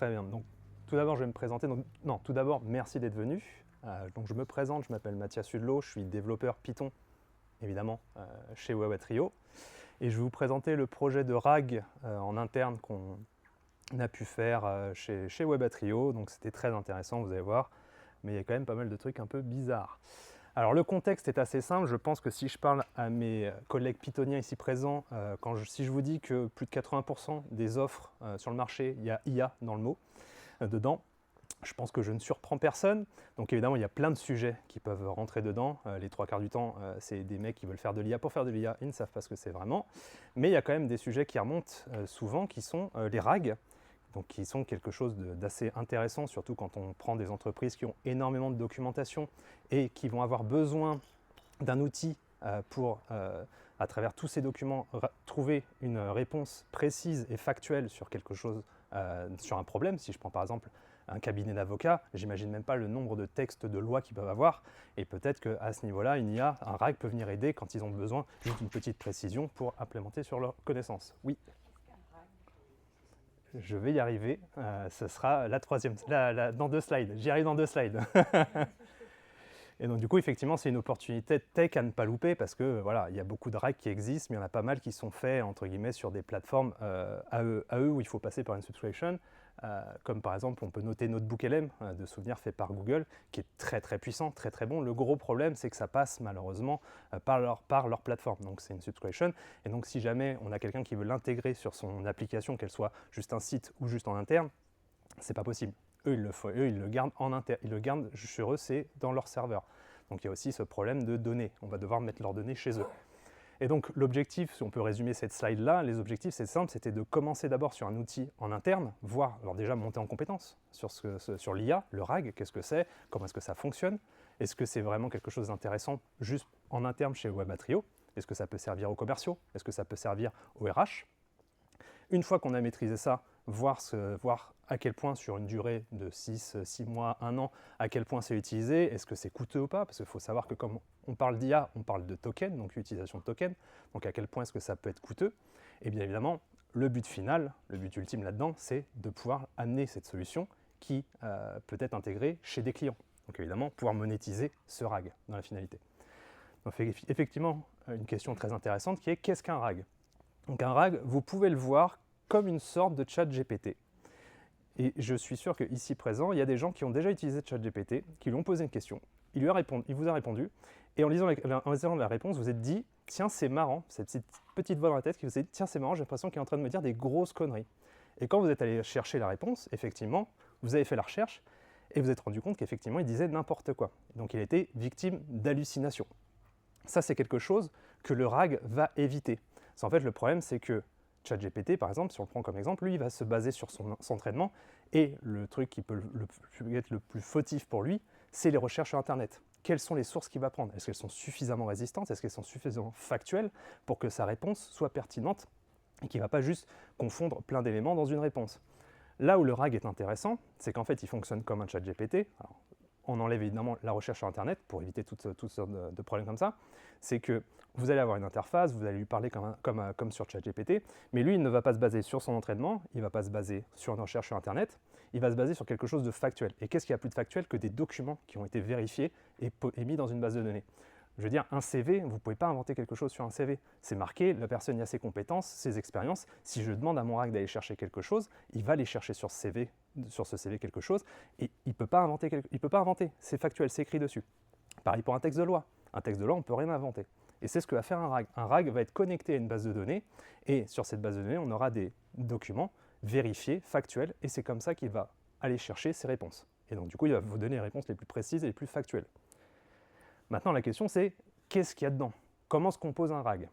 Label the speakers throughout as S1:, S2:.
S1: Très bien. Donc, tout d'abord, je vais me présenter. Donc, non, tout d'abord, merci d'être venu. Donc, je me présente, je m'appelle Mathias Sudlot, je suis développeur Python, évidemment, chez Web@Rio. Et je vais vous présenter le projet de RAG en interne qu'on a pu faire chez Web@Rio. Donc, c'était très intéressant, vous allez voir. Mais il y a quand même pas mal de trucs un peu bizarres. Alors, le contexte est assez simple. Je pense que si je parle à mes collègues pythoniens ici présents, si je vous dis que plus de 80% des offres sur le marché, il y a IA dans le mot, dedans, je pense que je ne surprends personne. Donc évidemment, il y a plein de sujets qui peuvent rentrer dedans. Les trois quarts du temps, c'est des mecs qui veulent faire de l'IA pour faire de l'IA. Ils ne savent pas ce que c'est vraiment. Mais il y a quand même des sujets qui remontent souvent, qui sont les RAG, donc qui sont quelque chose d'assez intéressant, surtout quand on prend des entreprises qui ont énormément de documentation et qui vont avoir besoin d'un outil pour, à travers tous ces documents, trouver une réponse précise et factuelle sur quelque chose, sur un problème. Si je prends par exemple un cabinet d'avocats, j'imagine même pas le nombre de textes de loi qu'ils peuvent avoir, et peut-être qu'à ce niveau-là, une IA, un RAG peut venir aider quand ils ont besoin juste d'une petite précision pour implémenter sur leur connaissance. Oui. Je vais y arriver, ce sera la troisième, dans 2 slides, j'y arrive dans 2 slides. Et donc du coup, effectivement, c'est une opportunité tech à ne pas louper parce que voilà, il y a beaucoup de RAG qui existent, mais il y en a pas mal qui sont faits entre guillemets sur des plateformes AE où il faut passer par une subscription, comme par exemple, on peut noter NotebookLM de souvenirs fait par Google, qui est très très puissant, très très bon. Le gros problème, c'est que ça passe malheureusement par leur plateforme. Donc c'est une subscription. Et donc si jamais on a quelqu'un qui veut l'intégrer sur son application, qu'elle soit juste un site ou juste en interne, c'est pas possible. Eux, ils le gardent en interne, ils le gardent sur eux, c'est dans leur serveur. Donc il y a aussi ce problème de données. On va devoir mettre leurs données chez eux. Et donc l'objectif, si on peut résumer cette slide-là, les objectifs, c'est simple, c'était de commencer d'abord sur un outil en interne, voir, alors déjà monter en compétence sur l'IA, le RAG, qu'est-ce que c'est, comment est-ce que ça fonctionne, est-ce que c'est vraiment quelque chose d'intéressant juste en interne chez Web@Rio, est-ce que ça peut servir aux commerciaux, est-ce que ça peut servir aux RH. Une fois qu'on a maîtrisé ça, voir à quel point sur une durée de 6 mois, 1 an, à quel point c'est utilisé, est-ce que c'est coûteux ou pas, parce qu'il faut savoir que comme on parle d'IA, on parle de token, donc utilisation de token, donc à quel point est-ce que ça peut être coûteux. Et bien évidemment, le but final, le but ultime là-dedans, c'est de pouvoir amener cette solution qui peut être intégrée chez des clients. Donc évidemment, pouvoir monétiser ce RAG dans la finalité. Donc effectivement, une question très intéressante qui est qu'est-ce qu'un RAG? Donc un RAG, vous pouvez le voir comme une sorte de chat GPT. Et je suis sûr qu'ici présent, il y a des gens qui ont déjà utilisé ChatGPT, qui lui ont posé une question, il vous a répondu, et en lisant la réponse, vous vous êtes dit, tiens, c'est marrant, cette petite voix dans la tête qui vous a dit, tiens, c'est marrant, j'ai l'impression qu'il est en train de me dire des grosses conneries. Et quand vous êtes allé chercher la réponse, effectivement, vous avez fait la recherche, et vous êtes rendu compte qu'effectivement, il disait n'importe quoi. Donc il a été victime d'hallucinations. Ça, c'est quelque chose que le RAG va éviter. En fait, le problème, c'est que ChatGPT, par exemple, si on le prend comme exemple, lui, il va se baser sur son entraînement, et le truc qui peut être le plus fautif pour lui, c'est les recherches sur Internet. Quelles sont les sources qu'il va prendre? Est-ce qu'elles sont suffisamment résistantes? Est-ce qu'elles sont suffisamment factuelles pour que sa réponse soit pertinente et qu'il ne va pas juste confondre plein d'éléments dans une réponse? Là où le RAG est intéressant, c'est qu'en fait, il fonctionne comme un ChatGPT. Alors, on enlève évidemment la recherche sur Internet pour éviter toutes sortes de problèmes comme ça. C'est que vous allez avoir une interface, vous allez lui parler comme sur ChatGPT, mais lui, il ne va pas se baser sur son entraînement, il ne va pas se baser sur une recherche sur Internet, il va se baser sur quelque chose de factuel. Et qu'est-ce qu'il y a plus de factuel que des documents qui ont été vérifiés et mis dans une base de données? Je veux dire, un CV, vous ne pouvez pas inventer quelque chose sur un CV. C'est marqué, la personne y a ses compétences, ses expériences. Si je demande à mon RAG d'aller chercher quelque chose, il va aller chercher sur ce CV quelque chose, et il ne peut pas inventer. C'est factuel, c'est écrit dessus. Pareil pour un texte de loi. Un texte de loi, on ne peut rien inventer. Et c'est ce que va faire un RAG. Un RAG va être connecté à une base de données, et sur cette base de données, on aura des documents vérifiés, factuels, et c'est comme ça qu'il va aller chercher ses réponses. Et donc du coup, il va vous donner les réponses les plus précises et les plus factuelles. Maintenant, la question c'est, qu'est-ce qu'il y a dedans? Comment se compose un RAG?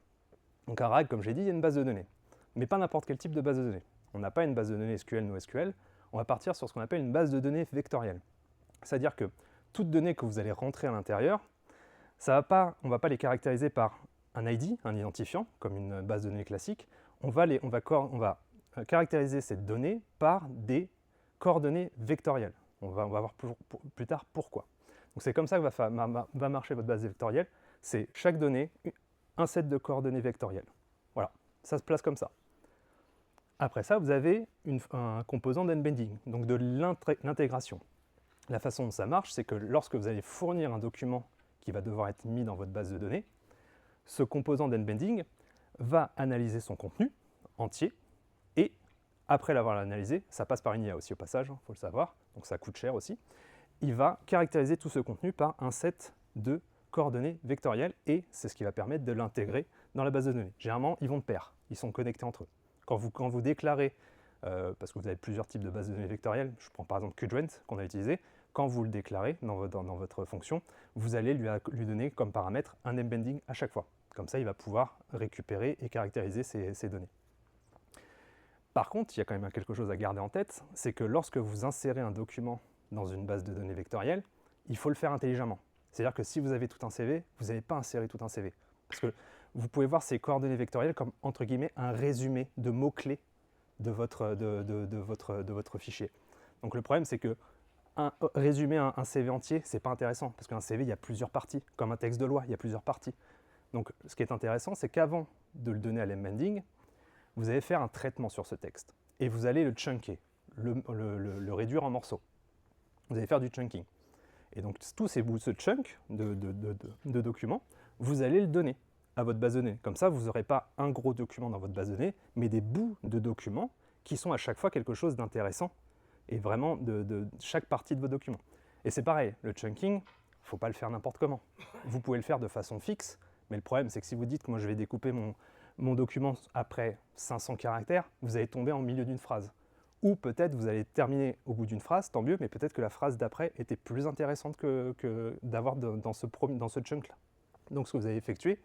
S1: Donc un RAG, comme j'ai dit, il y a une base de données. Mais pas n'importe quel type de base de données. On n'a pas une base de données SQL, NoSQL, on va partir sur ce qu'on appelle une base de données vectorielle. C'est-à-dire que toutes données que vous allez rentrer à l'intérieur, on ne va pas les caractériser par un ID, un identifiant, comme une base de données classique. On va caractériser cette donnée par des coordonnées vectorielles. On va voir plus tard pourquoi. Donc c'est comme ça que va marcher votre base vectorielle. C'est chaque donnée, un set de coordonnées vectorielles. Voilà, ça se place comme ça. Après ça, vous avez un composant d'embedding, donc de l'intégration. La façon dont ça marche, c'est que lorsque vous allez fournir un document qui va devoir être mis dans votre base de données, ce composant d'embedding va analyser son contenu entier et après l'avoir analysé, ça passe par une IA aussi au passage, il faut le savoir, donc ça coûte cher aussi, il va caractériser tout ce contenu par un set de coordonnées vectorielles et c'est ce qui va permettre de l'intégrer dans la base de données. Généralement, ils vont de pair, ils sont connectés entre eux. Quand vous déclarez, parce que vous avez plusieurs types de bases de données vectorielles, je prends par exemple Qdrent qu'on a utilisé, quand vous le déclarez dans votre fonction, vous allez lui donner comme paramètre un embedding à chaque fois. Comme ça, il va pouvoir récupérer et caractériser ces données. Par contre, il y a quand même quelque chose à garder en tête, c'est que lorsque vous insérez un document dans une base de données vectorielle, il faut le faire intelligemment. C'est-à-dire que si vous avez tout un CV, vous n'allez pas insérer tout un CV. Parce que vous pouvez voir ces coordonnées vectorielles comme, entre guillemets, un résumé de mots-clés de votre fichier. Donc le problème, c'est que résumer un CV entier, ce n'est pas intéressant, parce qu'un CV, il y a plusieurs parties. Comme un texte de loi, il y a plusieurs parties. Donc ce qui est intéressant, c'est qu'avant de le donner à l'embedding, vous allez faire un traitement sur ce texte. Et vous allez le chunker, le réduire en morceaux. Vous allez faire du chunking. Et donc tous ces bouts de chunk de documents, vous allez le donner à votre base de données. Comme ça, vous n'aurez pas un gros document dans votre base de données, mais des bouts de documents qui sont à chaque fois quelque chose d'intéressant et vraiment de chaque partie de vos documents. Et c'est pareil, le chunking, il ne faut pas le faire n'importe comment. Vous pouvez le faire de façon fixe, mais le problème, c'est que si vous dites que moi je vais découper mon document après 500 caractères, vous allez tomber en milieu d'une phrase. Ou peut-être vous allez terminer au bout d'une phrase, tant mieux, mais peut-être que la phrase d'après était plus intéressante que d'avoir dans ce chunk-là. Donc ce que vous avez effectué,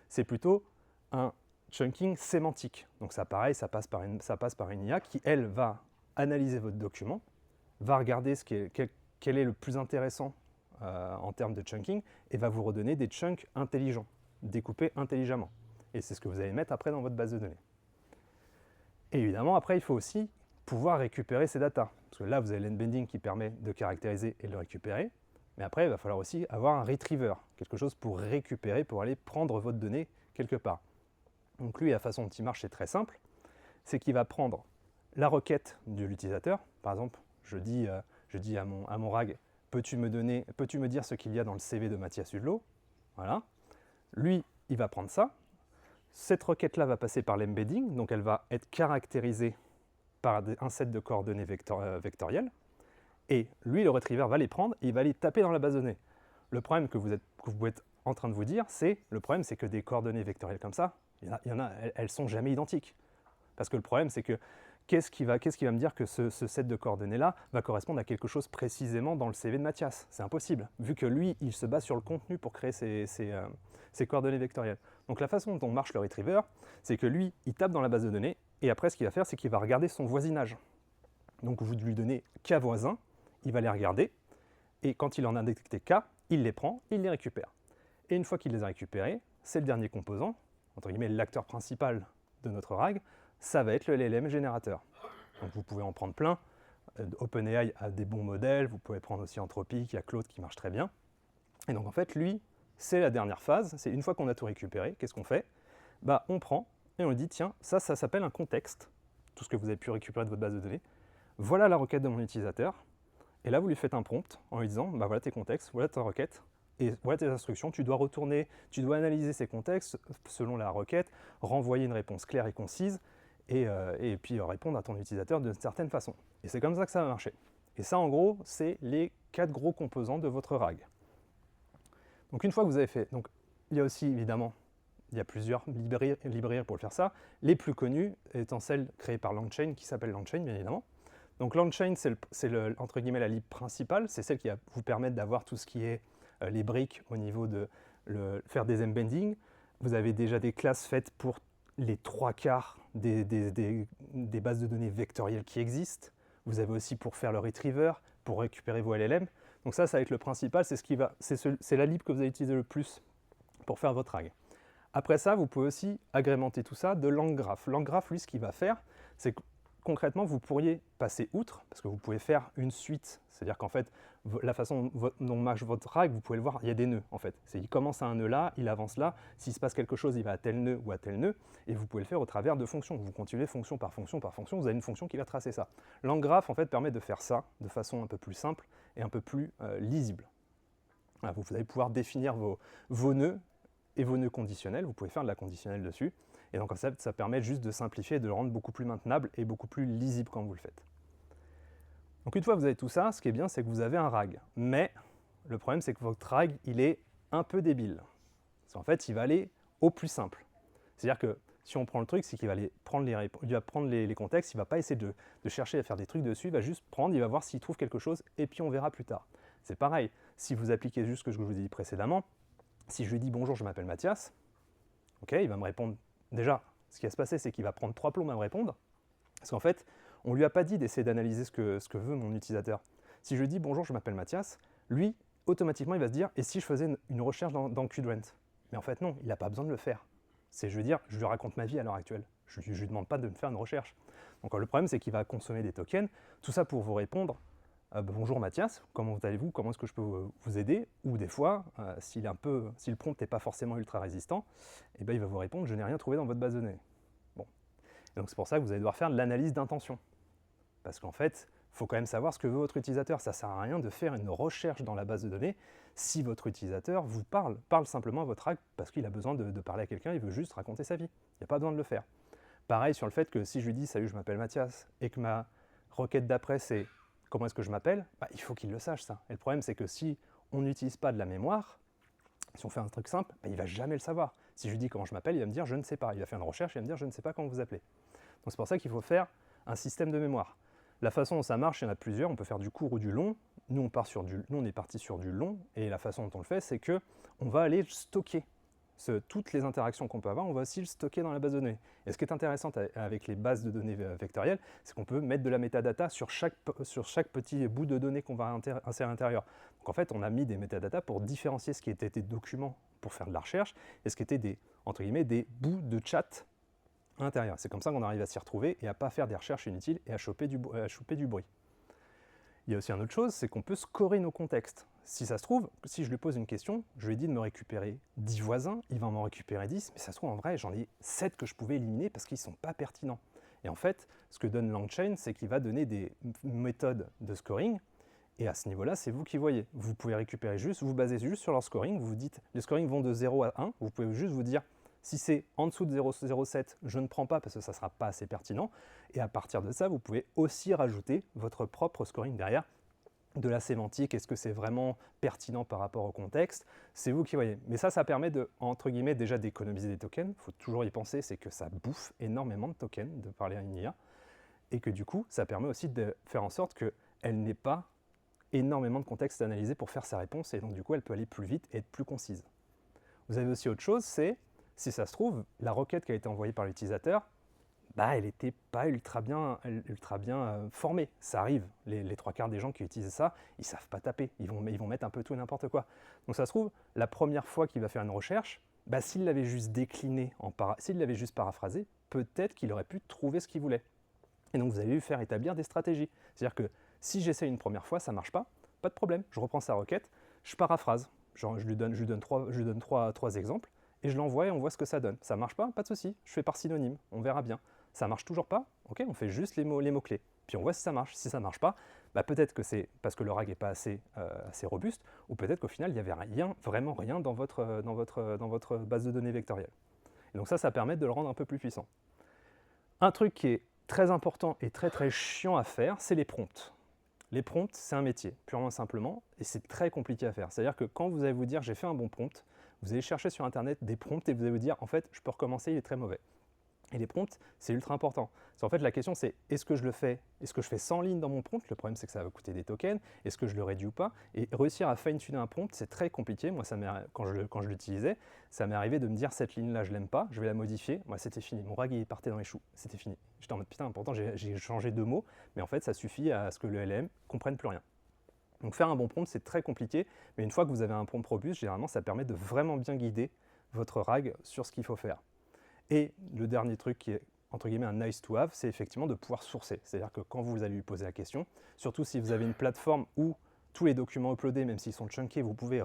S1: c'est plutôt un chunking sémantique. Donc ça, pareil, ça passe par une IA qui, elle, va analyser votre document, va regarder quel est le plus intéressant en termes de chunking et va vous redonner des chunks intelligents, découpés intelligemment. Et c'est ce que vous allez mettre après dans votre base de données. Et évidemment, après, il faut aussi pouvoir récupérer ces datas. Parce que là, vous avez l'embedding qui permet de caractériser et de le récupérer. Mais après, il va falloir aussi avoir un retriever, quelque chose pour récupérer, pour aller prendre votre donnée quelque part. Donc lui, la façon dont il marche, c'est très simple. C'est qu'il va prendre la requête de l'utilisateur. Par exemple, je dis à mon RAG, peux-tu me dire ce qu'il y a dans le CV de Mathias Hudelot? Voilà. Lui, il va prendre ça. Cette requête-là va passer par l'embedding, donc elle va être caractérisée par un set de coordonnées vectorielles. Et lui, le retriever, va les prendre et il va les taper dans la base de données. Le problème que vous pouvez être en train de vous dire, c'est que des coordonnées vectorielles comme ça, elles sont jamais identiques. Parce que le problème, c'est que qu'est-ce qui va me dire que ce set de coordonnées-là va correspondre à quelque chose précisément dans le CV de Mathias? C'est impossible, vu que lui, il se base sur le contenu pour créer ces coordonnées vectorielles. Donc la façon dont marche le retriever, c'est que lui, il tape dans la base de données, et après, ce qu'il va faire, c'est qu'il va regarder son voisinage. Donc vous lui donnez K voisins, il va les regarder, et quand il en a détecté K, il les prend, il les récupère. Et une fois qu'il les a récupérés, c'est le dernier composant, entre guillemets l'acteur principal de notre RAG, ça va être le LLM générateur. Donc vous pouvez en prendre plein. OpenAI a des bons modèles, vous pouvez prendre aussi Anthropic, il y a Claude qui marche très bien. Et donc en fait, lui, c'est la dernière phase, c'est une fois qu'on a tout récupéré, qu'est-ce qu'on fait? On prend et on lui dit, tiens, ça s'appelle un contexte, tout ce que vous avez pu récupérer de votre base de données. Voilà la requête de mon utilisateur. Et là, vous lui faites un prompt en lui disant, voilà tes contextes, voilà ta requête, et voilà tes instructions. Tu dois analyser ces contextes selon la requête, renvoyer une réponse claire et concise, et puis répondre à ton utilisateur d'une certaine façon. Et c'est comme ça que ça va marcher. Et ça, en gros, c'est les 4 gros composants de votre RAG. Donc une fois que vous avez fait, donc il y a aussi évidemment, il y a plusieurs librairies pour le faire ça. Les plus connues étant celle créée par LangChain, qui s'appelle LangChain bien évidemment. Donc LangChain, c'est entre guillemets la lib principale, c'est celle qui va vous permettre d'avoir tout ce qui est les briques au niveau de faire des embeddings. Vous avez déjà des classes faites pour les 3/4 des bases de données vectorielles qui existent. Vous avez aussi pour faire le retriever, pour récupérer vos LLM. Donc ça va être le principal, c'est la lib que vous allez utiliser le plus pour faire votre RAG. Après ça, vous pouvez aussi agrémenter tout ça de LangGraph. LangGraph, lui, ce qu'il va faire, c'est que concrètement, vous pourriez passer outre, parce que vous pouvez faire une suite. C'est-à-dire qu'en fait, la façon dont marche votre rag, vous pouvez le voir, il y a des nœuds en fait. Il commence à un nœud là, il avance là, s'il se passe quelque chose, il va à tel nœud ou à tel nœud, et vous pouvez le faire au travers de fonctions. Vous continuez fonction par fonction par fonction, vous avez une fonction qui va tracer ça. Langgraph en fait permet de faire ça de façon un peu plus simple et un peu plus lisible. Voilà, vous allez pouvoir définir vos nœuds et vos nœuds conditionnels, vous pouvez faire de la conditionnelle dessus, et donc ça permet juste de simplifier et de le rendre beaucoup plus maintenable et beaucoup plus lisible quand vous le faites. Donc une fois que vous avez tout ça, ce qui est bien, c'est que vous avez un rag. Mais le problème, c'est que votre rag, il est un peu débile. Parce qu'en fait, il va aller au plus simple. C'est-à-dire que si on prend le truc, c'est qu'il va prendre les contextes, il ne va pas essayer de chercher à faire des trucs dessus, il va juste prendre, il va voir s'il trouve quelque chose, et puis on verra plus tard. C'est pareil, si vous appliquez juste ce que je vous ai dit précédemment, si je lui dis « Bonjour, je m'appelle Mathias », ok, il va me répondre. Déjà, ce qui va se passer, c'est qu'il va prendre 3 plombs à me répondre, parce qu'en fait, on ne lui a pas dit d'essayer d'analyser ce que veut mon utilisateur. Si je lui dis « Bonjour, je m'appelle Mathias », lui, automatiquement, il va se dire « Et si je faisais une recherche dans Qdrent ?» Mais en fait, non, il n'a pas besoin de le faire. Je veux dire, je lui raconte ma vie à l'heure actuelle. Je ne lui demande pas de me faire une recherche. Donc le problème, c'est qu'il va consommer des tokens, tout ça pour vous répondre bonjour Mathias, comment allez-vous, comment est-ce que je peux vous aider ?» Ou des fois, si le prompt n'est pas forcément ultra résistant, eh ben, il va vous répondre « Je n'ai rien trouvé dans votre base de données ». Bon. Et donc c'est pour ça que vous allez devoir faire de l'analyse d'intention. Parce qu'en fait, il faut quand même savoir ce que veut votre utilisateur. Ça ne sert à rien de faire une recherche dans la base de données si votre utilisateur vous parle simplement à votre rag parce qu'il a besoin de parler à quelqu'un, il veut juste raconter sa vie. Il n'y a pas besoin de le faire. Pareil sur le fait que si je lui dis « Salut, je m'appelle Mathias » et que ma requête d'après c'est « Comment est-ce que je m'appelle ?» il faut qu'il le sache ça. Et le problème c'est que si on n'utilise pas de la mémoire, si on fait un truc simple, il ne va jamais le savoir. Si je lui dis comment je m'appelle, il va me dire « Je ne sais pas ». Il va faire une recherche et il va me dire « Je ne sais pas comment vous appelez ». Donc c'est pour ça qu'il faut faire un système de mémoire. La façon dont ça marche, il y en a plusieurs, on peut faire du court ou du long. Nous, on est parti sur du long, et la façon dont on le fait, c'est qu'on va aller stocker toutes les interactions qu'on peut avoir, on va aussi le stocker dans la base de données. Et ce qui est intéressant avec les bases de données vectorielles, c'est qu'on peut mettre de la métadata sur chaque petit bout de données qu'on va insérer à l'intérieur. Donc en fait, on a mis des métadatas pour différencier ce qui était des documents pour faire de la recherche, et ce qui était des bouts de chat à l'intérieur. C'est comme ça qu'on arrive à s'y retrouver et à ne pas faire des recherches inutiles et à choper du bruit. Il y a aussi une autre chose, c'est qu'on peut scorer nos contextes. Si ça se trouve, si je lui pose une question, je lui ai dit de me récupérer 10 voisins, il va m'en récupérer 10, mais ça se trouve en vrai, j'en ai 7 que je pouvais éliminer parce qu'ils ne sont pas pertinents. Et en fait, ce que donne LangChain, c'est qu'il va donner des méthodes de scoring, et à ce niveau-là, c'est vous qui voyez. Vous pouvez récupérer vous vous basez juste sur leur scoring, vous vous dites, les scorings vont de 0 à 1, vous pouvez juste vous dire, si c'est en dessous de 0,07, je ne prends pas parce que ça ne sera pas assez pertinent. Et à partir de ça, vous pouvez aussi rajouter votre propre scoring derrière, de la sémantique, est-ce que c'est vraiment pertinent par rapport au contexte? C'est vous qui voyez. Mais ça permet de, entre guillemets, déjà d'économiser des tokens. Il faut toujours y penser, c'est que ça bouffe énormément de tokens de parler à une IA. Et que du coup, ça permet aussi de faire en sorte qu'elle n'ait pas énormément de contexte à analyser pour faire sa réponse. Et donc du coup, elle peut aller plus vite et être plus concise. Vous avez aussi autre chose, c'est si ça se trouve, la requête qui a été envoyée par l'utilisateur, elle n'était pas ultra bien formée. Ça arrive, les 3/4 des gens qui utilisent ça, ils ne savent pas taper, ils vont mettre un peu tout et n'importe quoi. Donc ça se trouve, la première fois qu'il va faire une recherche, s'il l'avait juste décliné, s'il l'avait juste paraphrasé, peut-être qu'il aurait pu trouver ce qu'il voulait. Et donc vous allez lui faire établir des stratégies. C'est-à-dire que si j'essaie une première fois, ça ne marche pas de problème, je reprends sa requête, je paraphrase, genre, je lui donne trois exemples, et je l'envoie et on voit ce que ça donne. Ça marche pas de souci, je fais par synonyme, on verra bien. Ça marche toujours pas, ok, on fait juste les mots-clés. Puis on voit si ça marche. Si ça marche pas, peut-être que c'est parce que le rag n'est pas assez robuste, ou peut-être qu'au final, il n'y avait vraiment rien dans votre base de données vectorielle. Et donc ça permet de le rendre un peu plus puissant. Un truc qui est très important et très très chiant à faire, c'est les prompts. Les prompts, c'est un métier, purement simplement, et c'est très compliqué à faire. C'est-à-dire que quand vous allez vous dire « j'ai fait un bon prompt », vous allez chercher sur Internet des prompts et vous allez vous dire « en fait, je peux recommencer, il est très mauvais ». Et les prompts, c'est ultra important. En fait, la question, c'est est-ce que je fais 100 lignes dans mon prompt? Le problème, c'est que ça va coûter des tokens. Est-ce que je le réduis ou pas? Et réussir à fine-tuner un prompt, c'est très compliqué. Moi, quand je l'utilisais, ça m'est arrivé de me dire cette ligne-là, je l'aime pas, je vais la modifier. Moi, c'était fini. Mon rag, il partait dans les choux. C'était fini. J'étais en mode putain, pourtant, j'ai changé 2 mots, mais en fait, ça suffit à ce que le LLM comprenne plus rien. Donc, faire un bon prompt, c'est très compliqué. Mais une fois que vous avez un prompt robuste, généralement, ça permet de vraiment bien guider votre rag sur ce qu'il faut faire. Et le dernier truc qui est entre guillemets, un nice to have, c'est effectivement de pouvoir sourcer. C'est-à-dire que quand vous allez lui poser la question, surtout si vous avez une plateforme où tous les documents uploadés, même s'ils sont chunkés, vous pouvez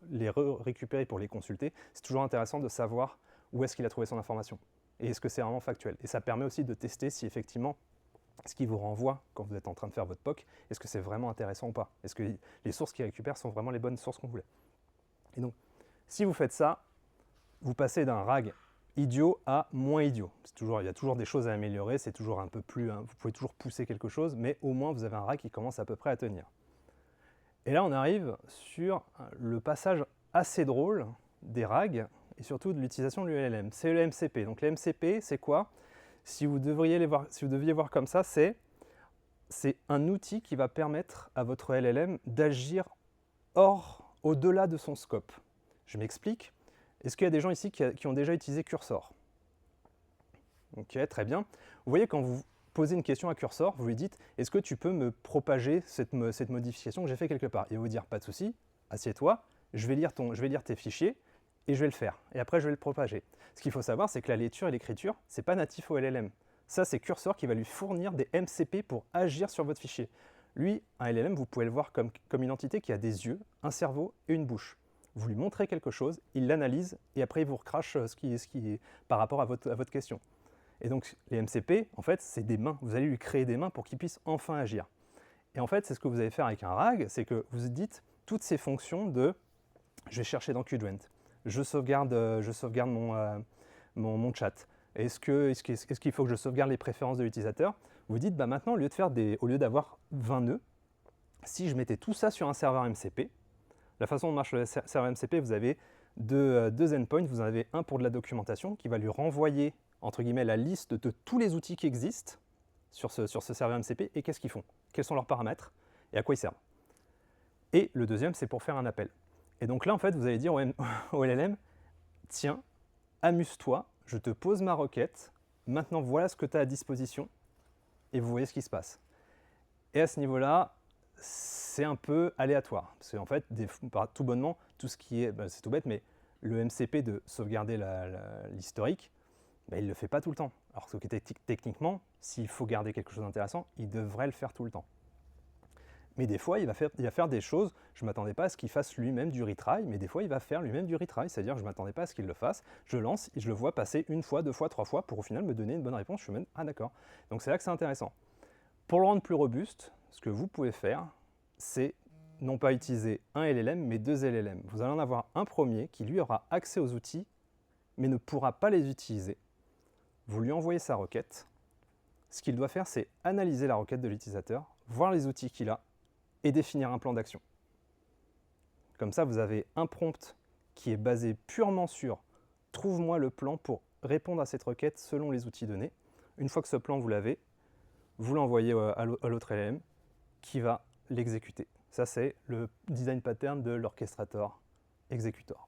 S1: les récupérer pour les consulter, c'est toujours intéressant de savoir où est-ce qu'il a trouvé son information et est-ce que c'est vraiment factuel. Et ça permet aussi de tester si effectivement ce qui vous renvoie quand vous êtes en train de faire votre POC, est-ce que c'est vraiment intéressant ou pas? Est-ce que les sources qu'il récupère sont vraiment les bonnes sources qu'on voulait? Et donc, si vous faites ça, vous passez d'un RAG idiot à moins idiot. Il y a toujours des choses à améliorer, c'est toujours un peu plus, hein, vous pouvez toujours pousser quelque chose, mais au moins vous avez un RAG qui commence à peu près à tenir. Et là, on arrive sur le passage assez drôle des RAG et surtout de l'utilisation de l'ULLM. C'est le MCP. Donc le MCP, c'est quoi? Si vous deviez voir comme ça, c'est un outil qui va permettre à votre LLM d'agir au-delà de son scope. Je m'explique. Est-ce qu'il y a des gens ici qui ont déjà utilisé Cursor? Ok, très bien. Vous voyez, quand vous posez une question à Cursor, vous lui dites « Est-ce que tu peux me propager cette modification que j'ai fait quelque part ?» Il va vous dire « Pas de souci, assieds-toi, je vais lire tes fichiers et je vais le faire. Et après, je vais le propager. » Ce qu'il faut savoir, c'est que la lecture et l'écriture, ce n'est pas natif au LLM. Ça, c'est Cursor qui va lui fournir des MCP pour agir sur votre fichier. Lui, un LLM, vous pouvez le voir comme une entité qui a des yeux, un cerveau et une bouche. Vous lui montrez quelque chose, il l'analyse et après il vous recrache ce qui est par rapport à votre question. Et donc les MCP, en fait, c'est des mains. Vous allez lui créer des mains pour qu'il puisse enfin agir. Et en fait, c'est ce que vous allez faire avec un RAG, c'est que vous dites toutes ces fonctions de « je vais chercher dans Qdwent, je sauvegarde mon chat, est-ce qu'il faut que je sauvegarde les préférences de l'utilisateur ?» Vous dites bah, maintenant, au lieu d'avoir 20 nœuds, si je mettais tout ça sur un serveur MCP, la façon dont marche le serveur MCP, vous avez deux endpoints, vous en avez un pour de la documentation qui va lui renvoyer entre guillemets, la liste de tous les outils qui existent sur ce serveur MCP et qu'est-ce qu'ils font, quels sont leurs paramètres et à quoi ils servent. Et le deuxième, c'est pour faire un appel. Et donc là, en fait, vous allez dire au LLM, tiens, amuse-toi, je te pose ma requête, maintenant voilà ce que tu as à disposition et vous voyez ce qui se passe. Et à ce niveau-là, c'est un peu aléatoire. Parce qu'en fait, tout bonnement, tout ce qui est, c'est tout bête, mais le MCP de sauvegarder l'historique, il ne le fait pas tout le temps. Alors que techniquement, s'il faut garder quelque chose d'intéressant, il devrait le faire tout le temps. Mais des fois, il va faire des choses, je ne m'attendais pas à ce qu'il fasse lui-même du retry, mais des fois, il va faire lui-même du retry, c'est-à-dire je ne m'attendais pas à ce qu'il le fasse, je lance, et je le vois passer une fois, deux fois, trois fois, pour au final me donner une bonne réponse, je suis même, ah d'accord. Donc c'est là que c'est intéressant. Pour le rendre plus robuste, ce que vous pouvez faire, c'est non pas utiliser un LLM, mais deux LLM. Vous allez en avoir un premier qui, lui, aura accès aux outils, mais ne pourra pas les utiliser. Vous lui envoyez sa requête. Ce qu'il doit faire, c'est analyser la requête de l'utilisateur, voir les outils qu'il a et définir un plan d'action. Comme ça, vous avez un prompt qui est basé purement sur « trouve-moi le plan pour répondre à cette requête selon les outils donnés ». Une fois que ce plan, vous l'avez, vous l'envoyez à l'autre LLM qui va l'exécuter. Ça, c'est le design pattern de l'orchestrator executor.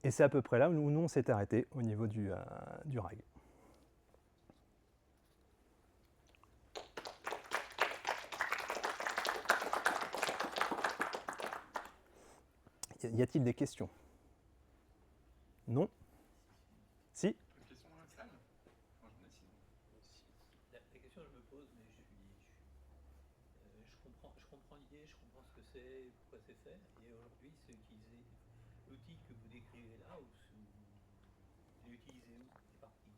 S1: Et c'est à peu près là où nous, on s'est arrêté au niveau du RAG. Y a-t-il des questions? Non? Si?
S2: Une question dans la salle? Moi, j'en ai sinon.
S3: La question que je me pose, mais je comprends l'idée, je comprends ce que c'est, pourquoi c'est fait, et aujourd'hui, c'est utiliser l'outil que vous décrivez là, ou c'est utilisé où? C'est parti?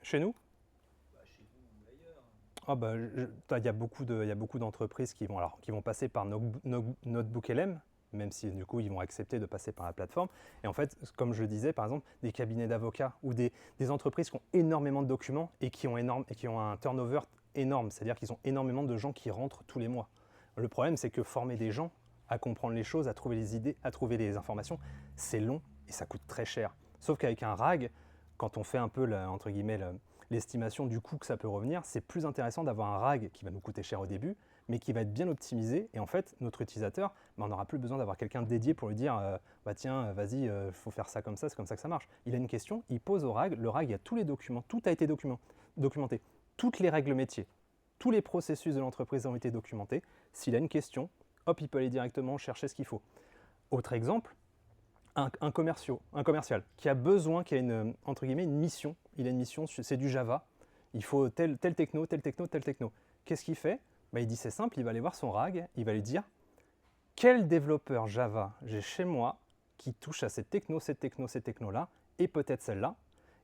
S1: Chez nous?
S3: Chez vous ou ailleurs.
S1: Ah bah, il y a beaucoup d'entreprises qui vont passer par NotebookLM, même si du coup ils vont accepter de passer par la plateforme. Et en fait, comme je disais, par exemple, des cabinets d'avocats ou des entreprises qui ont énormément de documents et qui ont un turnover énorme, c'est-à-dire qu'ils ont énormément de gens qui rentrent tous les mois. Le problème, c'est que former des gens à comprendre les choses, à trouver les idées, à trouver les informations, c'est long et ça coûte très cher. Sauf qu'avec un RAG, quand on fait un peu, entre guillemets, l'estimation du coût que ça peut revenir, c'est plus intéressant d'avoir un RAG qui va nous coûter cher au début, mais qui va être bien optimisé. Et en fait, notre utilisateur, on n'aura plus besoin d'avoir quelqu'un dédié pour lui dire bah tiens, vas-y, faut faire ça comme ça, c'est comme ça que ça marche. Il a une question, il pose au RAG, le RAG, il y a tous les documents, tout a été documenté. Toutes les règles métiers, tous les processus de l'entreprise ont été documentés. S'il a une question, hop, il peut aller directement chercher ce qu'il faut. Autre exemple, un commercial qui a besoin, qui a entre guillemets une mission. Il a une mission, c'est du Java. Il faut tel techno, tel techno, tel techno. Qu'est-ce qu'il fait? Il dit c'est simple, il va aller voir son RAG, il va lui dire quel développeur Java j'ai chez moi qui touche à cette techno, cette techno, cette techno-là, et peut-être celle-là.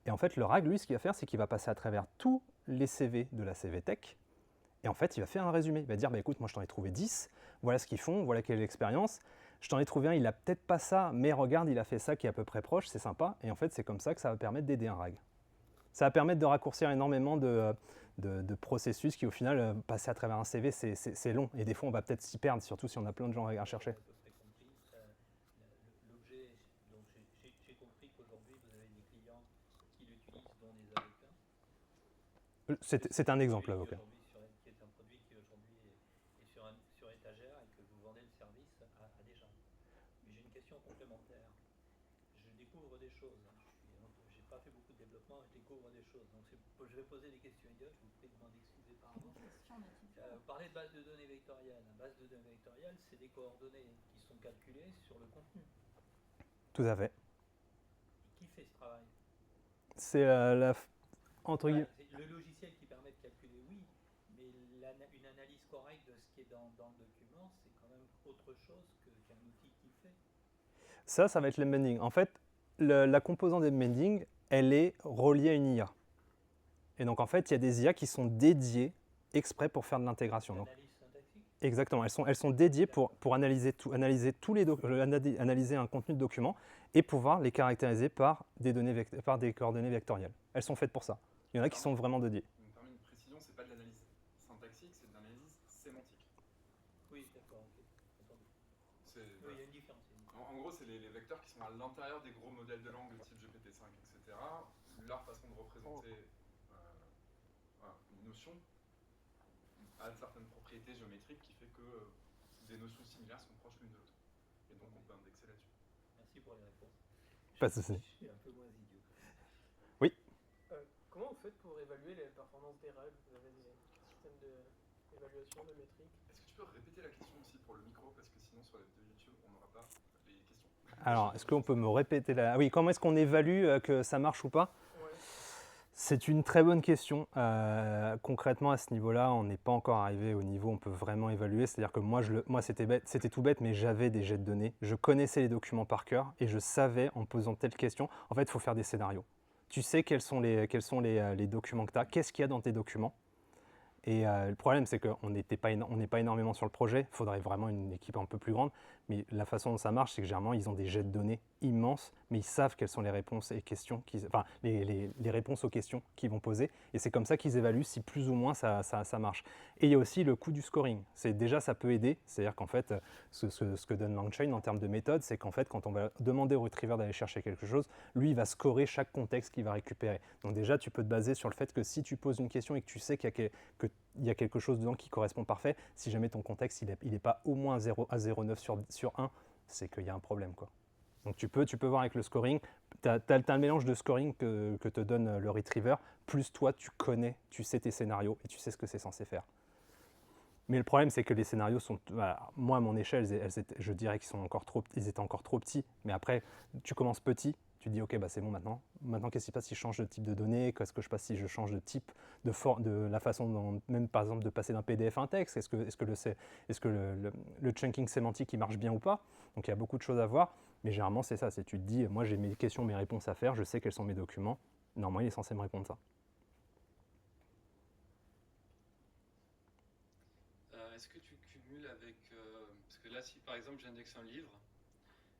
S1: Et en fait, le RAG, lui, ce qu'il va faire, c'est qu'il va passer à travers tous les CV de la CVTech. Et en fait, il va faire un résumé. Il va dire, écoute, moi, je t'en ai trouvé 10. Voilà ce qu'ils font, voilà quelle est l'expérience. Je t'en ai trouvé un, il n'a peut-être pas ça, mais regarde, il a fait ça qui est à peu près proche, c'est sympa. Et en fait, c'est comme ça que ça va permettre d'aider un RAG. Ça va permettre de raccourcir énormément de processus qui, au final, passer à travers un CV, c'est long. Et des fois, on va peut-être s'y perdre, surtout si on a plein de gens à chercher.
S3: L'objet, donc j'ai compris qu'aujourd'hui, vous avez des clients qui l'utilisent, dont des avocats.
S1: C'est un exemple, avocat.
S3: Qui est un produit qui aujourd'hui est sur étagère et que vous vendez le service à des gens. Mais j'ai une question complémentaire. Je découvre des choses. Je n'ai pas fait beaucoup de développement, je découvre des choses. Donc je vais poser des questions idiotes, je vous prie de m'en excuser par avance. Vous parlez de base de données vectorielle. La base de données vectorielle, c'est des coordonnées qui sont calculées sur le contenu.
S1: Tout à fait.
S3: Et qui fait ce travail?
S1: C'est entre guillemets.
S3: Le logiciel qui permet de calculer, oui, mais une analyse correcte de ce qui est dans le document, c'est quand même autre chose qu'un outil qui fait.
S1: Ça va être l'embedding. En fait, la composante d'embedding, elle est reliée à une IA. Et donc, en fait, il y a des IA qui sont dédiées exprès pour faire de l'intégration.
S3: L'analyse syntaxique?
S1: Exactement. Elles sont dédiées pour analyser analyser un contenu de document et pouvoir les caractériser par des coordonnées vectorielles. Elles sont faites pour ça. Il y en a qui sont vraiment dédiées.
S2: Je me permets une précision, c'est pas de l'analyse syntaxique, c'est de l'analyse sémantique.
S3: Oui, d'accord, ok. Entendu. Oui, il y a une différence.
S2: En gros, c'est les vecteurs qui sont à l'intérieur des gros modèles de langue de type GPT-5, etc. Leur façon de représenter une notion a certaines propriétés géométriques qui fait que des notions similaires sont proches l'une de l'autre. Et donc, on peut indexer là-dessus.
S3: Merci pour les réponses.
S1: Pas de souci.
S3: Je suis un peu moins idiot.
S1: Oui.
S4: Comment vous faites pour évaluer les performances des RAG? Vous avez des systèmes d'évaluation, de métriques?
S2: Est-ce que tu peux répéter la question aussi pour le micro? Parce que sinon, sur la vidéo YouTube, on n'aura pas les questions.
S1: Alors, est-ce qu'on peut me répéter la... Oui, comment est-ce qu'on évalue que ça marche ou pas?
S4: Ouais.
S1: C'est une très bonne question. Concrètement, à ce niveau-là, on n'est pas encore arrivé au niveau où on peut vraiment évaluer. C'est-à-dire que moi c'était tout bête, mais j'avais des jets de données. Je connaissais les documents par cœur et je savais, en posant telle question, en fait, il faut faire des scénarios. Tu sais quels sont les documents que tu as, qu'est-ce qu'il y a dans tes documents. Et le problème, c'est qu'on n'est pas énormément sur le projet. Il faudrait vraiment une équipe un peu plus grande. Mais la façon dont ça marche, c'est que généralement, ils ont des jets de données immenses, mais ils savent quelles sont les réponses et questions, les réponses aux questions qu'ils vont poser. Et c'est comme ça qu'ils évaluent si plus ou moins ça marche. Et il y a aussi le coût du scoring. Déjà, ça peut aider. C'est-à-dire qu'en fait, ce que donne LangChain en termes de méthode, c'est qu'en fait, quand on va demander au retriever d'aller chercher quelque chose, lui, il va scorer chaque contexte qu'il va récupérer. Donc déjà, tu peux te baser sur le fait que si tu poses une question et que tu sais qu'il y a quelque chose dedans qui correspond parfait, si jamais ton contexte il est pas au moins 0 à 0,9 sur 1, c'est qu'il y a un problème, quoi. Donc tu peux voir avec le scoring, tu as un mélange de scoring que te donne le retriever, plus toi tu sais tes scénarios et tu sais ce que c'est censé faire. Mais le problème, c'est que les scénarios sont, voilà, moi à mon échelle, je dirais qu'ils étaient encore trop petits, mais après tu commences petit, tu te dis ok, bah c'est bon maintenant qu'est-ce qui se passe si je change de type de données, qu'est-ce que je passe si je change de type, de la façon dont, même par exemple de passer d'un PDF à un texte, est-ce que le chunking sémantique il marche bien ou pas. Donc il y a beaucoup de choses à voir, mais généralement c'est ça, c'est tu te dis moi j'ai mes questions, mes réponses à faire, je sais quels sont mes documents, normalement il est censé me répondre ça.
S5: Est-ce que tu cumules avec... parce que là, si par exemple j'indexe un livre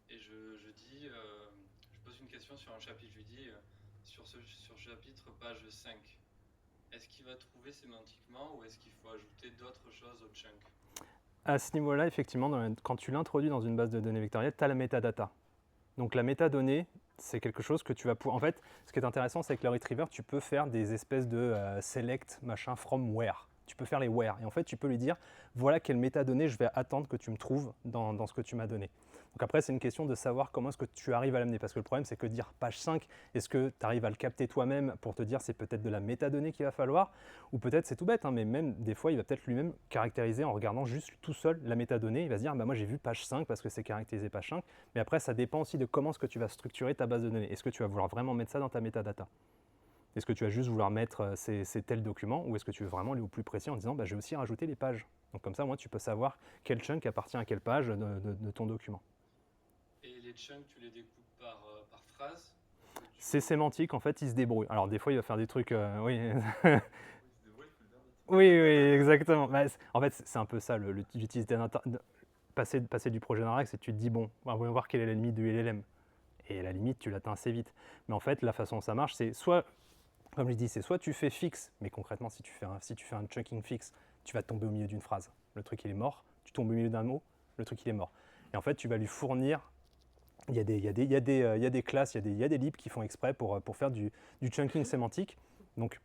S5: et je dis, je pose une question sur un chapitre, je lui dis sur chapitre page 5, est-ce qu'il va trouver sémantiquement ou est-ce qu'il faut ajouter d'autres choses au chunk?
S1: À ce niveau-là, effectivement, quand tu l'introduis dans une base de données vectorielle, tu as la métadata. Donc la métadonnée, c'est quelque chose que tu vas pouvoir... En fait, ce qui est intéressant, c'est que le retriever, tu peux faire des espèces de select, machin, from where. Tu peux faire les where. Et en fait, tu peux lui dire, voilà quelle métadonnée je vais attendre que tu me trouves dans ce que tu m'as donné. Donc après, c'est une question de savoir comment est-ce que tu arrives à l'amener. Parce que le problème, c'est que dire page 5, est-ce que tu arrives à le capter toi-même pour te dire c'est peut-être de la métadonnée qu'il va falloir, ou peut-être c'est tout bête, hein, mais même des fois, il va peut-être lui-même caractériser en regardant juste tout seul la métadonnée. Il va se dire, bah, moi j'ai vu page 5 parce que c'est caractérisé page 5. Mais après, ça dépend aussi de comment est-ce que tu vas structurer ta base de données. Est-ce que tu vas vouloir vraiment mettre ça dans ta métadata? Est-ce que tu vas juste vouloir mettre ces tels documents, ou est-ce que tu veux vraiment aller au plus précis en disant bah, je vais aussi rajouter les pages. Donc comme ça, moi, tu peux savoir quel chunk appartient à quelle page de ton document.
S5: Et les chunks, tu les découpes par phrase?
S1: C'est sémantique, en fait, il se débrouille. Alors des fois, il va faire des trucs, oui.
S2: Oui, c'est des voix, il faut le dire.
S1: Oui, exactement. Bah, en fait, c'est un peu ça, l'utilité passer du projet Narax, c'est que tu te dis, bon, on va voir quelle est la limite du LLM. Et à la limite, tu l'atteins assez vite. Mais en fait, la façon dont ça marche, c'est soit, comme je dis, c'est soit tu fais fixe, mais concrètement, si tu fais un chunking fixe, tu vas tomber au milieu d'une phrase. Le truc, il est mort. Tu tombes au milieu d'un mot, le truc, il est mort. Et en fait, tu vas lui fournir. Il y a des classes, il y a des libs qui font exprès pour faire du chunking sémantique. Donc,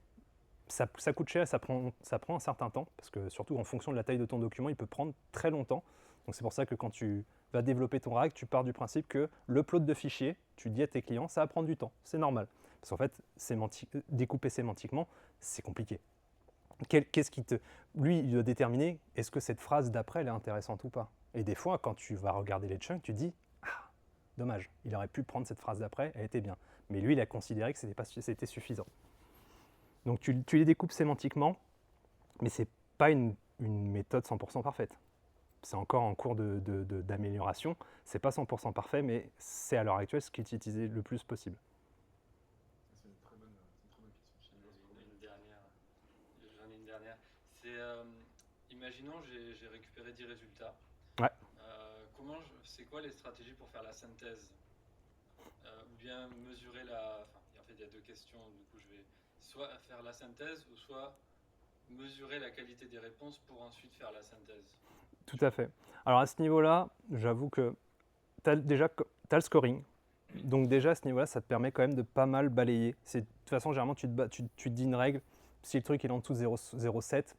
S1: ça coûte cher, ça prend un certain temps, parce que surtout en fonction de la taille de ton document, il peut prendre très longtemps. Donc c'est pour ça que quand tu vas développer ton RAG, tu pars du principe que l'upload de fichiers, tu dis à tes clients, ça va prendre du temps, c'est normal. Parce qu'en fait, découper sémantiquement, c'est compliqué. Lui, il doit déterminer, est-ce que cette phrase d'après, elle est intéressante ou pas. Et des fois, quand tu vas regarder les chunks, tu dis, ah, dommage, il aurait pu prendre cette phrase d'après, elle était bien. Mais lui, il a considéré que c'était suffisant. Donc tu les découpes sémantiquement, mais ce n'est pas une méthode 100% parfaite. C'est encore en cours d'amélioration. Ce n'est pas 100% parfait, mais c'est à l'heure actuelle ce qui est utilisé le plus possible.
S2: C'est une très bonne question.
S5: J'en ai une dernière. Imaginons, j'ai récupéré 10 résultats.
S1: Ouais.
S5: C'est quoi les stratégies pour faire la synthèse? Ou bien mesurer en fait, il y a deux questions. Du coup, je vais soit faire la synthèse ou soit mesurer la qualité des réponses pour ensuite faire la synthèse.
S1: Tout à fait. Alors à ce niveau-là, j'avoue que tu as le scoring. Donc déjà à ce niveau-là, ça te permet quand même de pas mal balayer. De toute façon, généralement, tu te dis une règle. Si le truc est en dessous de 0,7,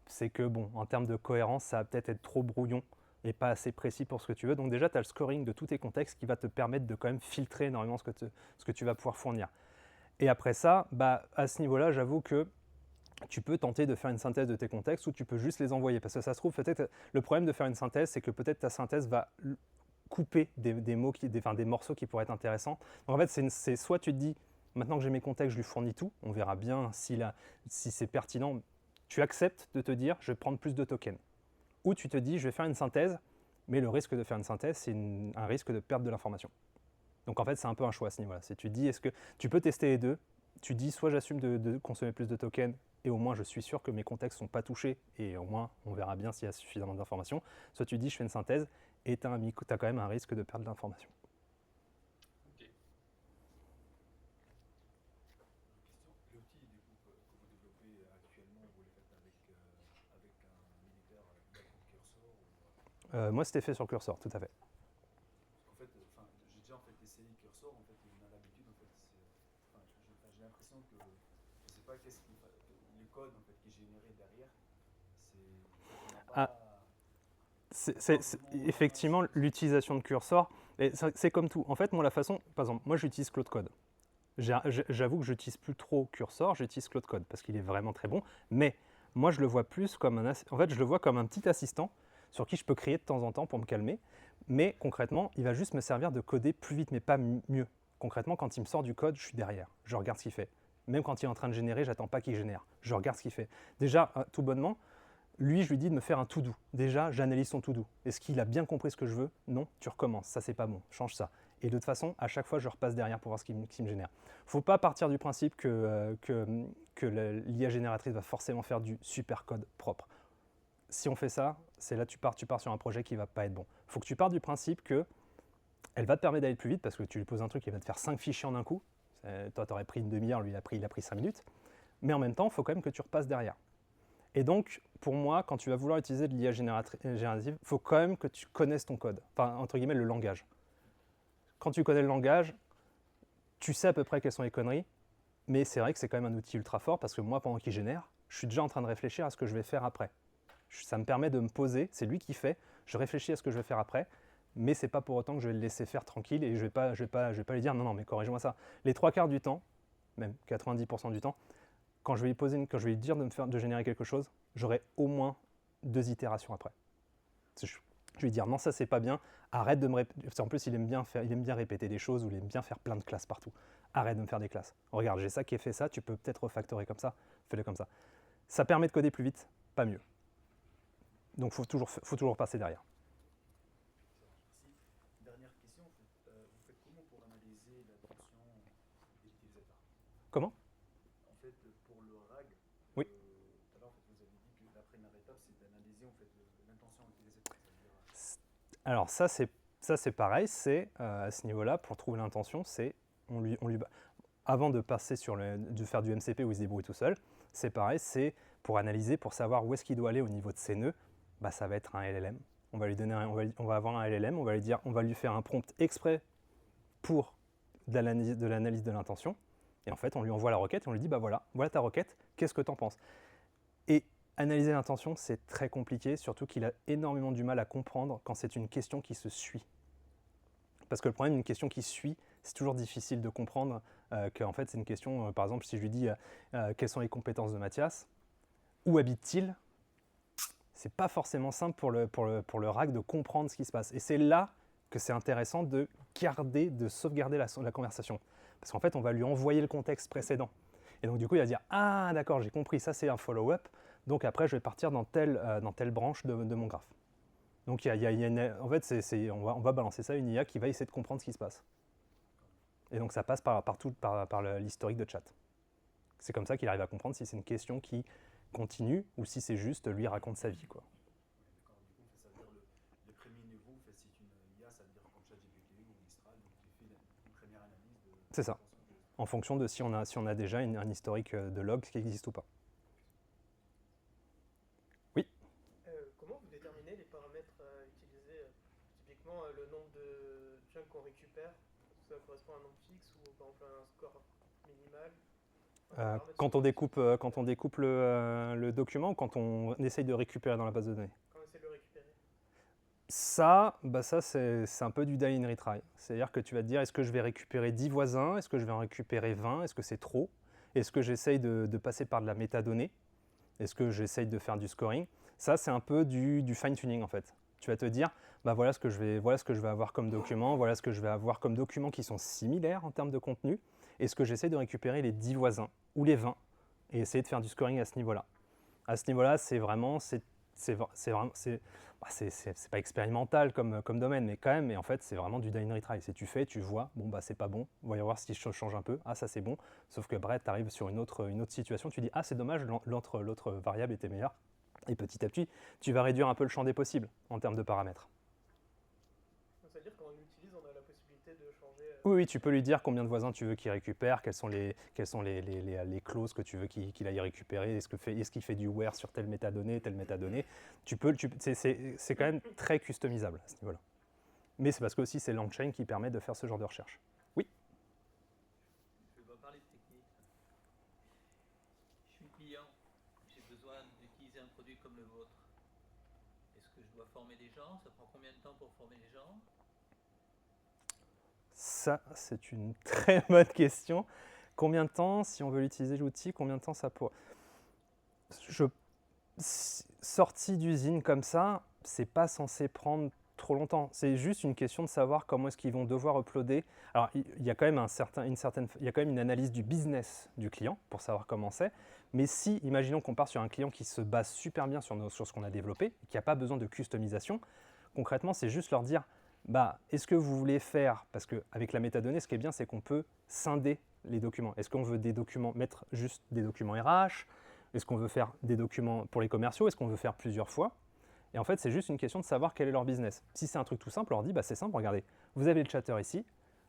S1: c'est que bon, en termes de cohérence, ça va peut-être être trop brouillon et pas assez précis pour ce que tu veux. Donc déjà, tu as le scoring de tous tes contextes qui va te permettre de quand même filtrer énormément ce que tu vas pouvoir fournir. Et après ça, bah, à ce niveau-là, j'avoue que tu peux tenter de faire une synthèse de tes contextes ou tu peux juste les envoyer. Parce que ça se trouve, peut-être, le problème de faire une synthèse, c'est que peut-être ta synthèse va couper des morceaux qui pourraient être intéressants. Donc en fait, c'est soit tu te dis, maintenant que j'ai mes contextes, je lui fournis tout, on verra bien si c'est pertinent. Tu acceptes de te dire, je vais prendre plus de tokens. Ou tu te dis, je vais faire une synthèse, mais le risque de faire une synthèse, c'est un risque de perdre de l'information. Donc en fait, c'est un peu un choix à ce niveau-là. Tu te dis, est-ce que tu peux tester les deux? Tu dis, soit j'assume de consommer plus de tokens, et au moins je suis sûr que mes contextes ne sont pas touchés, et au moins on verra bien s'il y a suffisamment d'informations. Soit tu dis, je fais une synthèse, et tu as quand même un risque de perdre de l'information.
S5: Okay.
S6: L'outil que vous développez actuellement, vous le faites avec un éditeur Cursor ou...
S1: Moi, c'était fait sur Cursor, tout à fait.
S6: En fait, j'ai déjà essayé Cursor, en fait, on a l'habitude, en fait, j'ai l'impression que, je ne sais pas le code en fait, qui est généré derrière,
S1: Effectivement, l'utilisation de Cursor, c'est comme tout. En fait, moi, par exemple, moi, j'utilise Claude Code. J'avoue que je n'utilise plus trop Cursor, j'utilise Claude Code parce qu'il est vraiment très bon. Mais moi, je le vois plus comme je le vois comme un petit assistant sur qui je peux crier de temps en temps pour me calmer. Mais concrètement, il va juste me servir de coder plus vite, mais pas mieux. Concrètement, quand il me sort du code, je suis derrière. Je regarde ce qu'il fait. Même quand il est en train de générer, j'attends pas qu'il génère. Je regarde ce qu'il fait. Déjà, tout bonnement, lui, je lui dis de me faire un to-do. Déjà, j'analyse son to-do. Est-ce qu'il a bien compris ce que je veux? Non, tu recommences. Ça, c'est pas bon. Change ça. Et de toute façon, à chaque fois, je repasse derrière pour voir ce qui me génère. Il ne faut pas partir du principe que l'IA génératrice va forcément faire du super code propre. Si on fait ça, c'est là tu pars sur un projet qui ne va pas être bon. Il faut que tu partes du principe qu'elle va te permettre d'aller plus vite parce que tu lui poses un truc qui va te faire 5 fichiers en un coup. Toi, tu aurais pris une demi-heure, lui, il a pris 5 minutes. Mais en même temps, il faut quand même que tu repasses derrière. Et donc, pour moi, quand tu vas vouloir utiliser de l'IA générative, il faut quand même que tu connaisses ton code, enfin, entre guillemets, le langage. Quand tu connais le langage, tu sais à peu près quelles sont les conneries, mais c'est vrai que c'est quand même un outil ultra fort parce que moi, pendant qu'il génère, je suis déjà en train de réfléchir à ce que je vais faire après. Ça me permet de me poser, c'est lui qui fait, je réfléchis à ce que je vais faire après, mais c'est pas pour autant que je vais le laisser faire tranquille et je vais pas lui dire non, mais corrige-moi ça. Les 3/4 du temps, même 90% du temps, quand je vais lui dire de générer quelque chose, j'aurai au moins 2 itérations après. Je vais lui dire non, ça c'est pas bien, arrête de me répéter. En plus, il aime bien répéter des choses ou il aime bien faire plein de classes partout. Arrête de me faire des classes. Regarde, j'ai ça qui est fait ça, tu peux peut-être refactorer comme ça, fais-le comme ça. Ça permet de coder plus vite, pas mieux. Donc faut toujours passer derrière.
S6: Merci. Dernière question, vous faites comment pour analyser l'intention des utilisateurs?
S1: Comment?
S6: En fait, pour le RAG,
S1: Oui.
S6: tout à l'heure, en fait, vous avez dit que la première étape, c'est d'analyser en fait, l'intention utilisateur.
S1: Alors ça c'est pareil, c'est à ce niveau-là, pour trouver l'intention, c'est avant de passer de faire du MCP où il se débrouille tout seul, c'est pareil, c'est pour analyser, pour savoir où est-ce qu'il doit aller au niveau de ses nœuds, bah, ça va être un LLM. On va avoir un LLM, on va lui faire un prompt exprès pour de l'analyse de l'intention. Et en fait, on lui envoie la requête et on lui dit, bah voilà ta requête, qu'est-ce que tu en penses? Et analyser l'intention, c'est très compliqué, surtout qu'il a énormément du mal à comprendre quand c'est une question qui se suit. Parce que le problème d'une question qui suit, c'est toujours difficile de comprendre qu'en fait c'est une question, par exemple si je lui dis quelles sont les compétences de Mathias, où habite-t-il? C'est pas forcément simple pour le RAG de comprendre ce qui se passe. Et c'est là que c'est intéressant de sauvegarder la conversation. Parce qu'en fait, on va lui envoyer le contexte précédent. Et donc du coup, il va dire « Ah d'accord, j'ai compris, ça c'est un follow-up, donc après je vais partir dans telle branche de mon graphe. » Donc en fait, on va balancer ça à une IA qui va essayer de comprendre ce qui se passe. Et donc ça passe par l'historique de chat. C'est comme ça qu'il arrive à comprendre si c'est une question qui continue ou si c'est juste lui raconte sa vie, quoi.
S6: D'accord, du coup, ça veut dire le premier niveau, en fait, c'est une IA, ça veut dire comme ChatGPT ou Mistral, donc il fait une première analyse de
S1: C'est ça.
S6: l'intention
S1: En fonction de si on a déjà un historique de logs qui existe ou pas. Oui.
S4: Comment vous déterminez les paramètres à utiliser? Typiquement, le nombre de chunks qu'on récupère, ça correspond à un nombre fixe ou par exemple un score minimal?
S1: Quand on découpe le document ou quand on essaye de récupérer dans la base de données?
S4: Quand on essaie de le récupérer.
S1: Ça c'est un peu du die and retry. C'est-à-dire que tu vas te dire, est-ce que je vais récupérer 10 voisins? Est-ce que je vais en récupérer 20? Est-ce que c'est trop? Est-ce que j'essaye de passer par de la métadonnée? Est-ce que j'essaye de faire du scoring? Ça, c'est un peu du fine-tuning en fait. Tu vas te dire, bah voilà ce que je vais avoir comme document, voilà ce que je vais avoir comme documents qui sont similaires en termes de contenu. Est-ce que j'essaie de récupérer les 10 voisins ou les 20 et essayer de faire du scoring à ce niveau-là? À ce niveau-là, c'est pas expérimental comme domaine, mais quand même, mais en fait, c'est vraiment du die and retry. C'est tu fais, tu vois, bon bah c'est pas bon, on va y voir si je change un peu, ah ça c'est bon, sauf que bref, tu arrives sur une autre situation, tu dis ah c'est dommage, l'autre variable était meilleure, et petit à petit, tu vas réduire un peu le champ des possibles en termes de paramètres.
S4: Donc, ça veut dire qu'on l'utilise, on a la possibilité de changer.
S1: Oui, tu peux lui dire combien de voisins tu veux qu'il récupère, quelles sont les clauses que tu veux qu'il aille récupérer, est-ce qu'il fait du where sur telle métadonnée. C'est quand même très customisable à ce niveau-là. Mais c'est parce que aussi c'est LangChain qui permet de faire ce genre de recherche. Oui.
S3: Je vais parler de technique. Je suis client, j'ai besoin d'utiliser un produit comme le vôtre. Est-ce que je dois former des gens? Ça prend combien de temps pour former les gens?
S1: Ça, c'est une très bonne question. Combien de temps, si on veut utiliser l'outil, combien de temps ça pourrait... Sortie d'usine comme ça, c'est pas censé prendre trop longtemps. C'est juste une question de savoir comment est-ce qu'ils vont devoir uploader. Alors, il y a quand même une analyse du business du client pour savoir comment c'est. Mais si, imaginons qu'on part sur un client qui se base super bien sur ce qu'on a développé, qui n'a pas besoin de customisation, concrètement, c'est juste leur dire bah, est-ce que vous voulez faire, parce qu'avec la métadonnée, ce qui est bien, c'est qu'on peut scinder les documents. Est-ce qu'on veut mettre juste des documents RH? Est-ce qu'on veut faire des documents pour les commerciaux? Est-ce qu'on veut faire plusieurs fois? Et en fait, c'est juste une question de savoir quel est leur business. Si c'est un truc tout simple, on leur dit, bah, c'est simple, regardez, vous avez le chatter ici,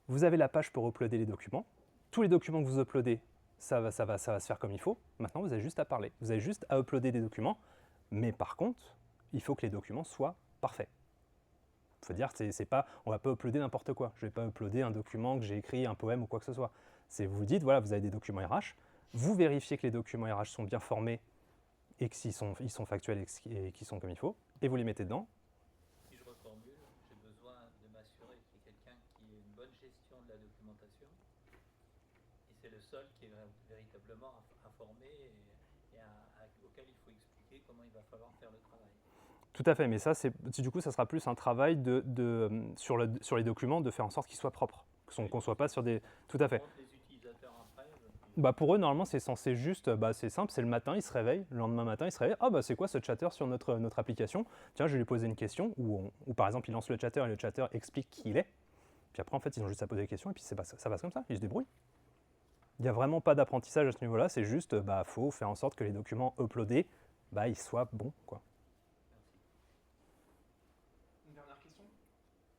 S1: vous avez la page pour uploader les documents. Tous les documents que vous uploadez, ça va se faire comme il faut. Maintenant, vous avez juste à parler. Vous avez juste à uploader des documents. Mais par contre, il faut que les documents soient parfaits. Il faut dire, on ne va pas uploader n'importe quoi. Je ne vais pas uploader un document que j'ai écrit, un poème ou quoi que ce soit. Vous dites, voilà, vous avez des documents RH, vous vérifiez que les documents RH sont bien formés et qu'ils sont factuels et qu'ils sont comme il faut, et vous les mettez dedans.
S3: Si je reformule, j'ai besoin seul qui est véritablement à former et auquel il faut expliquer comment il va falloir faire le travail.
S1: Tout à fait, mais ça, du coup, ça sera plus un travail sur les documents, de faire en sorte qu'ils soient propres, qu'on ne soit pas sur des... Tout à fait.
S3: Par contre, les utilisateurs après,
S1: Bah pour eux, normalement, c'est censé juste, c'est simple, c'est le matin, ils se réveillent, le lendemain matin, ils se réveillent, ah bah c'est quoi ce chatter sur notre application? Tiens, je vais lui poser une question, ou par exemple, ils lancent le chatter et le chatter explique qui il est, puis après, en fait, ils ont juste à poser des questions, et puis ça passe comme ça, ils se débrouillent. Il n'y a vraiment pas d'apprentissage à ce niveau-là, c'est juste, faut faire en sorte que les documents uploadés, ils soient bons, quoi.
S2: Une dernière question?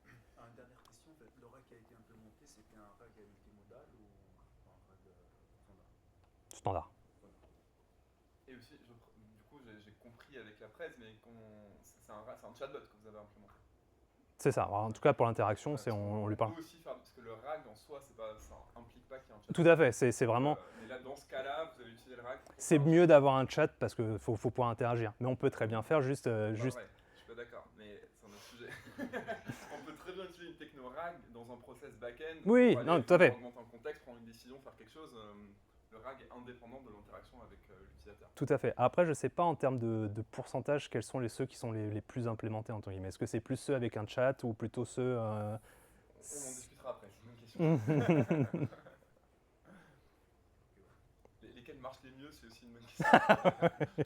S6: Une dernière question, en fait, le RAG qui a été implémenté, c'était un RAG multimodal ou un RAG standard?
S1: Standard.
S2: Et aussi, du coup, j'ai compris avec la presse, mais c'est un chatbot que vous avez implémenté.
S1: C'est ça. Alors, en tout cas, pour l'interaction, on lui parle.
S2: On peut aussi faire, parce que le RAG en soi, ça implique pas qu'il y ait un chat.
S1: Tout à fait, c'est vraiment...
S2: Mais là, dans ce cas-là, vous avez utilisé le RAG.
S1: C'est mieux d'avoir un chat parce qu'il faut pouvoir interagir. Mais on peut très bien faire juste...
S2: Ouais, je suis pas d'accord, mais c'est un autre sujet. On peut très bien utiliser une techno RAG dans un process back-end.
S1: Oui, non, tout à fait.
S2: Augmenter un contexte, prendre une décision, faire quelque chose. Le RAG est indépendant de l'interaction avec l'utilisateur.
S1: Tout à fait. Après, je ne sais pas en termes de pourcentage quels sont ceux qui sont les plus implémentés, entre guillemets. Est-ce que c'est plus ceux avec un chat ou plutôt ceux...
S2: On en discutera après, c'est une question. Lesquels marchent les mieux, c'est aussi une bonne question.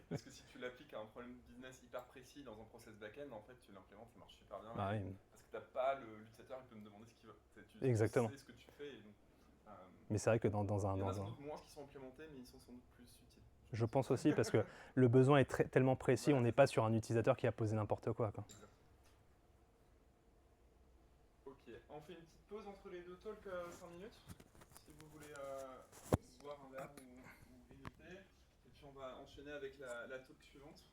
S2: Parce que si tu l'appliques à un problème business hyper précis dans un process back-end, en fait, tu l'implémentes, ça marche super bien.
S1: Ah, oui.
S2: Parce que tu n'as pas l'utilisateur, il peut me demander ce qu'il veut. Tu
S1: Exactement.
S2: sais ce que tu fais. Et donc,
S1: mais c'est vrai que dans
S2: il y en a
S1: un...
S2: sans doute moins qui sont implémentés, mais ils sont sans doute plus utiles.
S1: Je pense aussi parce que le besoin est tellement précis, on n'est pas sur un utilisateur qui a posé n'importe quoi.
S2: Ok, on fait une petite pause entre les deux talks 5 minutes, si vous voulez boire un verre ou grignoter. Et puis on va enchaîner avec la talk suivante.